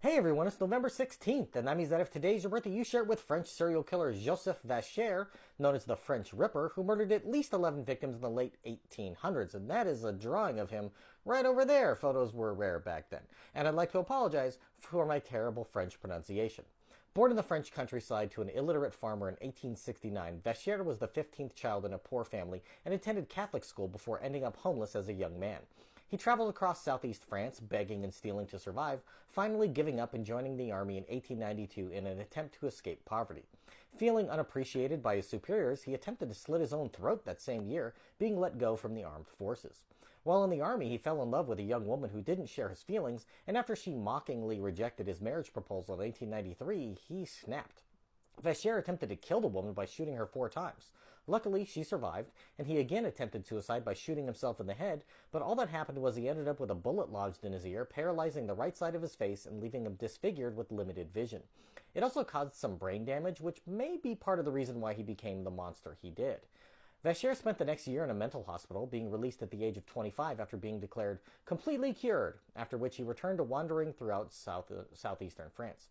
Hey everyone, it's November 16th, and that means that if today's your birthday, you share it with French serial killer Joseph Vacher, known as the French Ripper, who murdered at least 11 victims in the late 1800s, and that is a drawing of him right over there. Photos were rare back then. And I'd like to apologize for my terrible French pronunciation. Born in the French countryside to an illiterate farmer in 1869, Vacher was the 15th child in a poor family and attended Catholic school before ending up homeless as a young man. He traveled across southeast France, begging and stealing to survive, finally giving up and joining the army in 1892 in an attempt to escape poverty. Feeling unappreciated by his superiors, he attempted to slit his own throat that same year, being let go from the armed forces. While in the army, he fell in love with a young woman who didn't share his feelings, and after she mockingly rejected his marriage proposal in 1893, he snapped. Vacher attempted to kill the woman by shooting her 4 times. Luckily, she survived, and he again attempted suicide by shooting himself in the head, but all that happened was he ended up with a bullet lodged in his ear, paralyzing the right side of his face and leaving him disfigured with limited vision. It also caused some brain damage, which may be part of the reason why he became the monster he did. Vacher spent the next year in a mental hospital, being released at the age of 25 after being declared completely cured, after which he returned to wandering throughout southeastern France.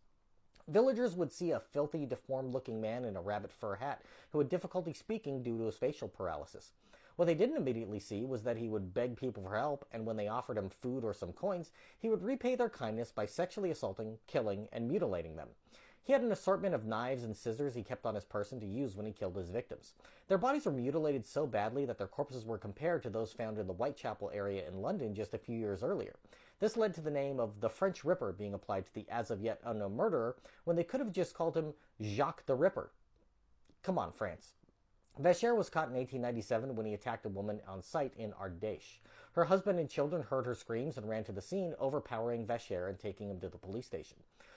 Villagers would see a filthy, deformed-looking man in a rabbit fur hat who had difficulty speaking due to his facial paralysis. What they didn't immediately see was that he would beg people for help, and when they offered him food or some coins, he would repay their kindness by sexually assaulting, killing, and mutilating them. He had an assortment of knives and scissors he kept on his person to use when he killed his victims. Their bodies were mutilated so badly that their corpses were compared to those found in the Whitechapel area in London just a few years earlier. This led to the name of the French Ripper being applied to the as of yet unknown murderer, when they could have just called him Jacques the Ripper. Come on, France. Vacher was caught in 1897 when he attacked a woman on site in Ardèche. Her husband and children heard her screams and ran to the scene, overpowering Vacher and taking him to the police station.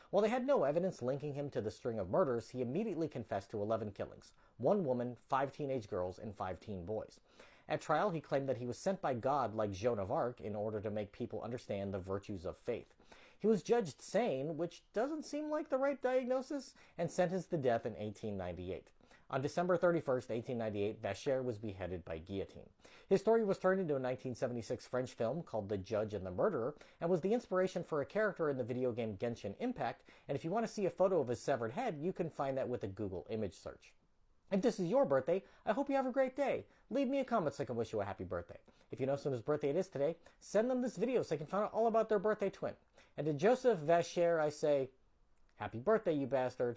While they had no evidence linking him to the string of murders, he immediately confessed to 11 killings: 1 woman, 5 teenage girls, and 5 teen boys. At trial, he claimed that he was sent by God like Joan of Arc in order to make people understand the virtues of faith. He was judged sane, which doesn't seem like the right diagnosis, and sentenced to death in 1898. On December 31st, 1898, Vacher was beheaded by guillotine. His story was turned into a 1976 French film called The Judge and the Murderer, and was the inspiration for a character in the video game Genshin Impact, and if you want to see a photo of his severed head, you can find that with a Google image search. If this is your birthday, I hope you have a great day. Leave me a comment so I can wish you a happy birthday. If you know someone whose birthday it is today, send them this video so I can find out all about their birthday twin. And to Joseph Vacher, I say, happy birthday, you bastard.